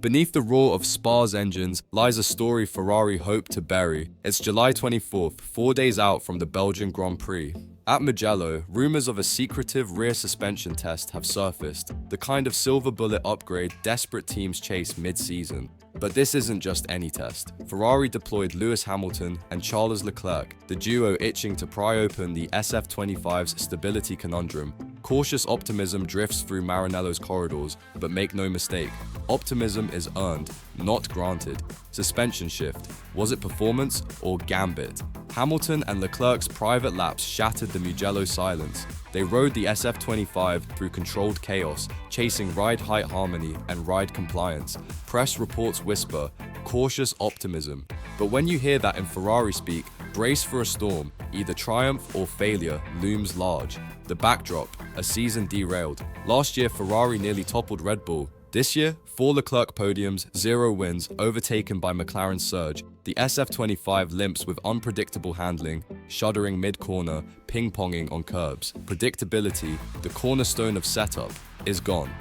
Beneath the roar of Spa's engines lies a story Ferrari hoped to bury. It's July 24th, 4 days out from the Belgian Grand Prix. At Mugello, rumors of a secretive rear suspension test have surfaced, the kind of silver bullet upgrade desperate teams chase mid-season. But this isn't just any test. Ferrari deployed Lewis Hamilton and Charles Leclerc, the duo itching to pry open the SF25's stability conundrum. Cautious optimism drifts through Maranello's corridors, but make no mistake, optimism is earned, not granted. Suspension shift. Was it performance or gambit? Hamilton and Leclerc's private laps shattered the Mugello silence. They rode the SF25 through controlled chaos, chasing ride height harmony and ride compliance. Press reports whisper, cautious optimism. But when you hear that in Ferrari speak, brace for a storm. Either triumph or failure looms large. The backdrop, a season derailed. Last year, Ferrari nearly toppled Red Bull. This year, 4 Leclerc podiums, 0 wins, overtaken by McLaren's surge. The SF25 limps with unpredictable handling, shuddering mid-corner, ping-ponging on curbs. Predictability, the cornerstone of setup, is gone.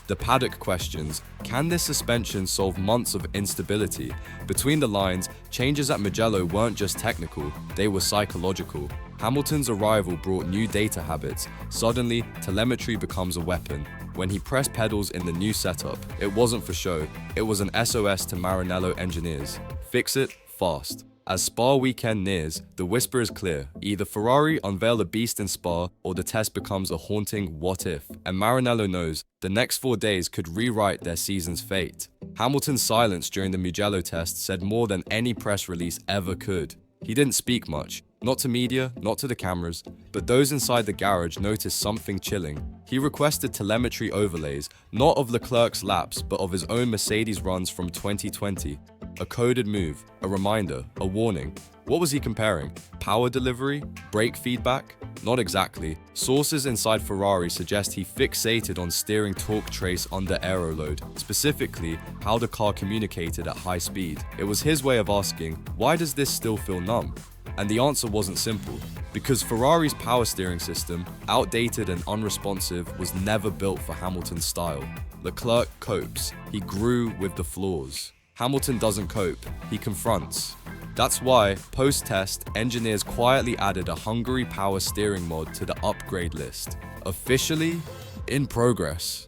The paddock questions, can this suspension solve months of instability? Between the lines, changes at Mugello weren't just technical, they were psychological. Hamilton's arrival brought new data habits. Suddenly, telemetry becomes a weapon. When he pressed pedals in the new setup, it wasn't for show, it was an SOS to Maranello engineers. Fix it fast. As Spa weekend nears, the whisper is clear. Either Ferrari unveil a beast in Spa, or the test becomes a haunting what if. And Maranello knows, the next 4 days could rewrite their season's fate. Hamilton's silence during the Mugello test said more than any press release ever could. He didn't speak much. Not to media, not to the cameras, but those inside the garage noticed something chilling. He requested telemetry overlays, not of Leclerc's laps, but of his own Mercedes runs from 2020. A coded move, a reminder, a warning. What was he comparing? Power delivery? Brake feedback? Not exactly. Sources inside Ferrari suggest he fixated on steering torque trace under aero load, specifically how the car communicated at high speed. It was his way of asking, why does this still feel numb? And the answer wasn't simple, because Ferrari's power steering system, outdated and unresponsive, was never built for Hamilton's style. Leclerc copes, he grew with the flaws. Hamilton doesn't cope, he confronts. That's why, post-test, engineers quietly added a Hungary power steering mod to the upgrade list. Officially, in progress.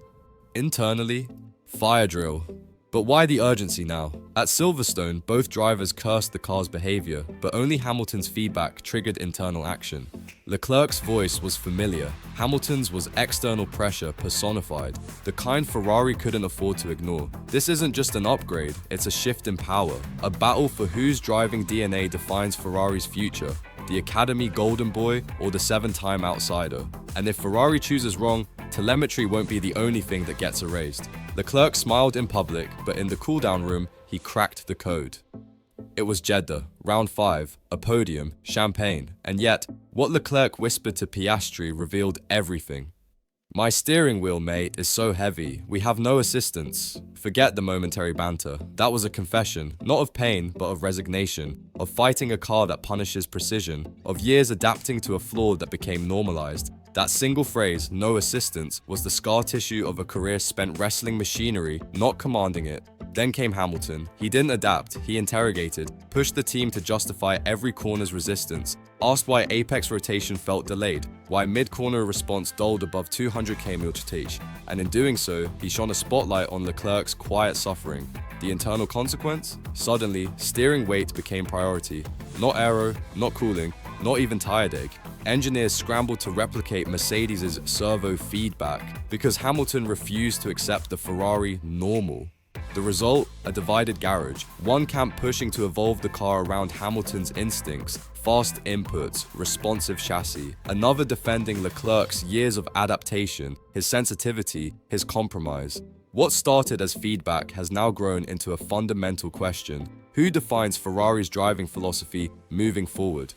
Internally, fire drill. But why the urgency now? At Silverstone, both drivers cursed the car's behavior, but only Hamilton's feedback triggered internal action. Leclerc's voice was familiar. Hamilton's was external pressure personified, the kind Ferrari couldn't afford to ignore. This isn't just an upgrade, it's a shift in power, a battle for whose driving DNA defines Ferrari's future, the Academy Golden Boy or the 7-time outsider. And if Ferrari chooses wrong, telemetry won't be the only thing that gets erased. Leclerc smiled in public, but in the cool-down room, he cracked the code. It was Jeddah, round 5, a podium, champagne, and yet, what Leclerc whispered to Piastri revealed everything. My steering wheel, mate, is so heavy, we have no assistance. Forget the momentary banter. That was a confession, not of pain, but of resignation, of fighting a car that punishes precision, of years adapting to a flaw that became normalized. That single phrase, no assistance, was the scar tissue of a career spent wrestling machinery, not commanding it. Then came Hamilton. He didn't adapt, he interrogated, pushed the team to justify every corner's resistance, asked why apex rotation felt delayed, why mid-corner response dulled above 200 km/h, and in doing so, he shone a spotlight on Leclerc's quiet suffering. The internal consequence? Suddenly, steering weight became priority. Not aero, not cooling, not even tire deg. Engineers scrambled to replicate Mercedes' servo feedback because Hamilton refused to accept the Ferrari normal. The result? A divided garage. One camp pushing to evolve the car around Hamilton's instincts, fast inputs, responsive chassis. Another defending Leclerc's years of adaptation, his sensitivity, his compromise. What started as feedback has now grown into a fundamental question. Who defines Ferrari's driving philosophy moving forward?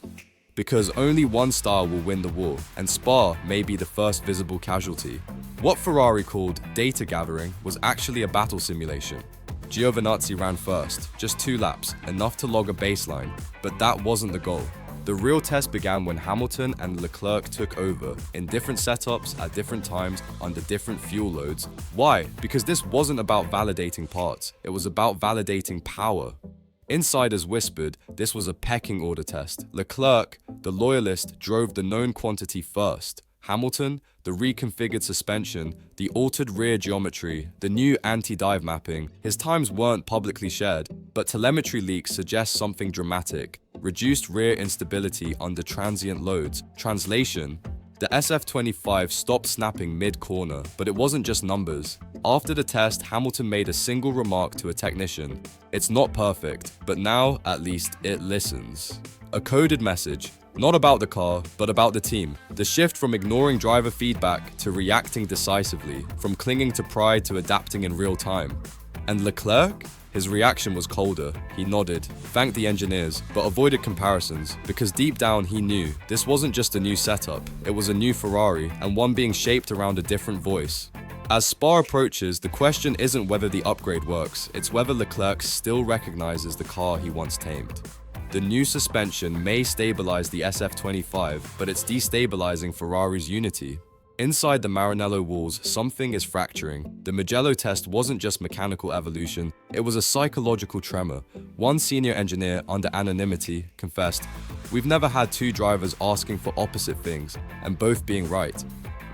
Because only one style will win the war, and Spa may be the first visible casualty. What Ferrari called data gathering was actually a battle simulation. Giovinazzi ran first, just 2 laps, enough to log a baseline, but that wasn't the goal. The real test began when Hamilton and Leclerc took over, in different setups at different times under different fuel loads. Why? Because this wasn't about validating parts, it was about validating power. Insiders whispered this was a pecking order test. Leclerc, the loyalist, drove the known quantity first. Hamilton, the reconfigured suspension, the altered rear geometry, the new anti-dive mapping. His times weren't publicly shared, but telemetry leaks suggest something dramatic. Reduced rear instability under transient loads. Translation: the SF25 stopped snapping mid-corner, but it wasn't just numbers. After the test, Hamilton made a single remark to a technician. It's not perfect, but now, at least, it listens. A coded message. Not about the car, but about the team. The shift from ignoring driver feedback to reacting decisively, from clinging to pride to adapting in real time. And Leclerc? His reaction was colder. He nodded, thanked the engineers, but avoided comparisons, because deep down he knew this wasn't just a new setup, it was a new Ferrari, and one being shaped around a different voice. As Spa approaches, the question isn't whether the upgrade works, it's whether Leclerc still recognizes the car he once tamed. The new suspension may stabilize the SF25, but it's destabilizing Ferrari's unity. Inside the Maranello walls, something is fracturing. The Mugello test wasn't just mechanical evolution, it was a psychological tremor. One senior engineer, under anonymity, confessed, "We've never had two drivers asking for opposite things, and both being right."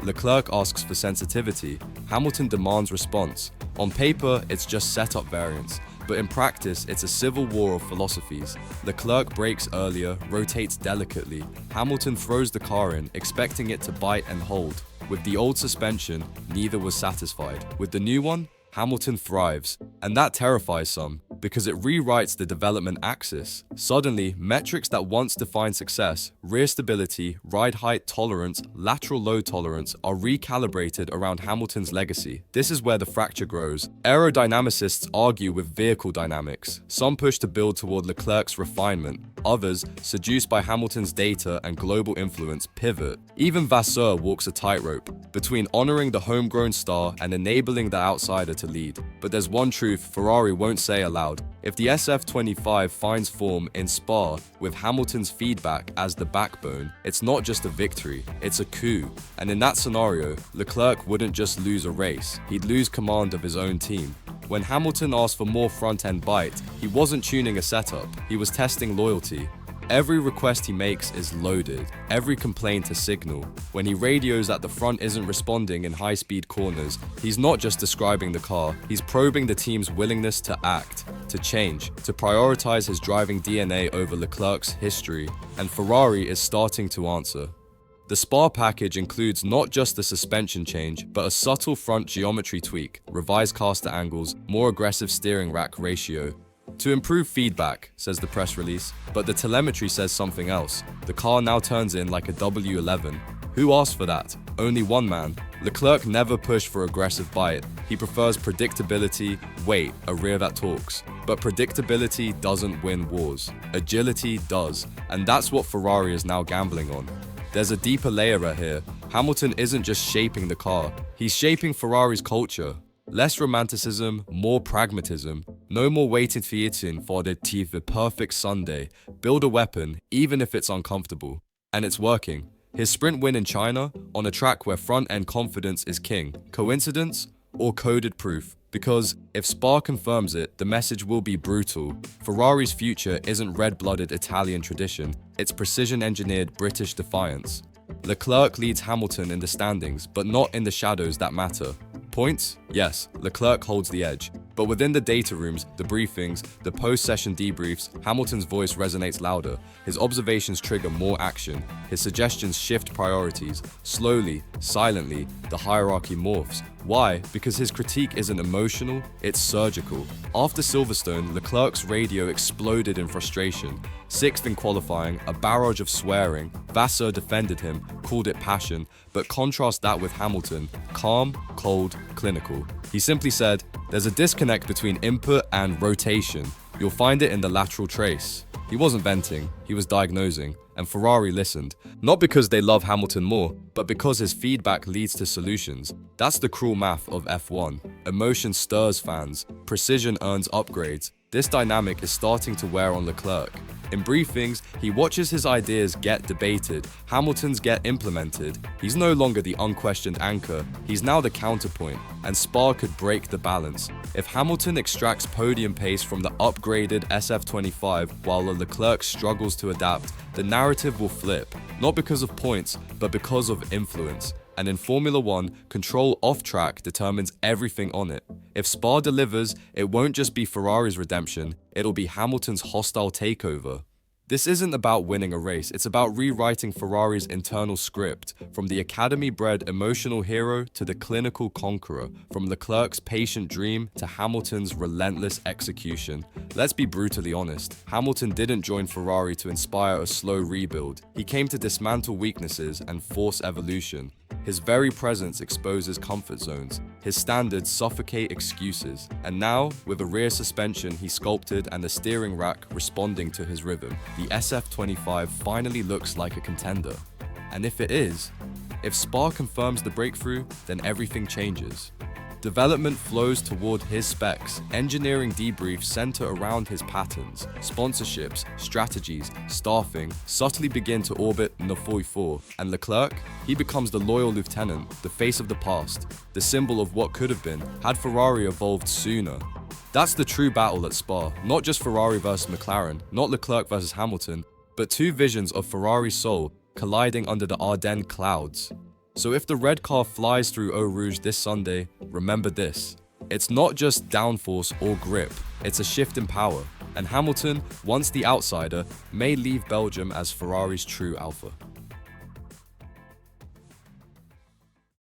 Leclerc asks for sensitivity, Hamilton demands response. On paper, it's just setup variance, but in practice, it's a civil war of philosophies. Leclerc brakes earlier, rotates delicately. Hamilton throws the car in, expecting it to bite and hold. With the old suspension, neither was satisfied. With the new one, Hamilton thrives, and that terrifies some, because it rewrites the development axis. Suddenly, metrics that once defined success, rear stability, ride height tolerance, lateral load tolerance, are recalibrated around Hamilton's legacy. This is where the fracture grows. Aerodynamicists argue with vehicle dynamics. Some push to build toward Leclerc's refinement. Others, seduced by Hamilton's data and global influence, pivot. Even Vasseur walks a tightrope between honoring the homegrown star and enabling the outsider to lead. But there's one truth Ferrari won't say aloud. If the SF25 finds form in Spa with Hamilton's feedback as the backbone, it's not just a victory, it's a coup. And in that scenario, Leclerc wouldn't just lose a race, he'd lose command of his own team. When Hamilton asked for more front-end bite, he wasn't tuning a setup, he was testing loyalty. Every request he makes is loaded, every complaint a signal. When he radios that the front isn't responding in high-speed corners, he's not just describing the car, he's probing the team's willingness to act, to change, to prioritize his driving DNA over Leclerc's history. And Ferrari is starting to answer. The Spa package includes not just the suspension change, but a subtle front geometry tweak, revised caster angles, more aggressive steering rack ratio. To improve feedback, says the press release, but the telemetry says something else. The car now turns in like a W11. Who asked for that? Only one man. Leclerc never pushed for aggressive bite. He prefers predictability, weight, a rear that talks. But predictability doesn't win wars. Agility does, and that's what Ferrari is now gambling on. There's a deeper layer right here. Hamilton isn't just shaping the car, he's shaping Ferrari's culture. Less romanticism, more pragmatism. No more waiting for the perfect Sunday. Build a weapon, even if it's uncomfortable. And it's working. His sprint win in China, on a track where front-end confidence is king. Coincidence or coded proof? Because if Spa confirms it, the message will be brutal. Ferrari's future isn't red-blooded Italian tradition, it's precision-engineered British defiance. Leclerc leads Hamilton in the standings, but not in the shadows that matter. Points? Yes, Leclerc holds the edge. But within the data rooms, the briefings, the post-session debriefs, Hamilton's voice resonates louder. His observations trigger more action. His suggestions shift priorities. Slowly, silently, the hierarchy morphs. Why? Because his critique isn't emotional, it's surgical. After Silverstone, Leclerc's radio exploded in frustration. Sixth in qualifying, a barrage of swearing. Vasseur defended him, called it passion, but contrast that with Hamilton, calm, cold, clinical. He simply said, "There's a disconnect between input and rotation. You'll find it in the lateral trace." He wasn't venting, he was diagnosing, and Ferrari listened. Not because they love Hamilton more, but because his feedback leads to solutions. That's the cruel math of F1. Emotion stirs fans, precision earns upgrades. This dynamic is starting to wear on Leclerc. In briefings, he watches his ideas get debated, Hamilton's get implemented. He's no longer the unquestioned anchor, he's now the counterpoint, and Spa could break the balance. If Hamilton extracts podium pace from the upgraded SF25 while Leclerc struggles to adapt, the narrative will flip, not because of points, but because of influence. And in Formula 1, control off-track determines everything on it. If Spa delivers, it won't just be Ferrari's redemption, it'll be Hamilton's hostile takeover. This isn't about winning a race, it's about rewriting Ferrari's internal script, from the academy-bred emotional hero to the clinical conqueror, from Leclerc's patient dream to Hamilton's relentless execution. Let's be brutally honest, Hamilton didn't join Ferrari to inspire a slow rebuild. He came to dismantle weaknesses and force evolution. His very presence exposes comfort zones. His standards suffocate excuses. And now, with a rear suspension he sculpted and a steering rack responding to his rhythm, the SF25 finally looks like a contender. And if it is, if Spa confirms the breakthrough, then everything changes. Development flows toward his specs, engineering debriefs center around his patterns, sponsorships, strategies, staffing subtly begin to orbit N44, and Leclerc, he becomes the loyal lieutenant, the face of the past, the symbol of what could have been had Ferrari evolved sooner. That's the true battle at Spa, not just Ferrari versus McLaren, not Leclerc versus Hamilton, but two visions of Ferrari's soul colliding under the Ardennes clouds. So if the red car flies through Eau Rouge this Sunday, remember this. It's not just downforce or grip, it's a shift in power. And Hamilton, once the outsider, may leave Belgium as Ferrari's true alpha.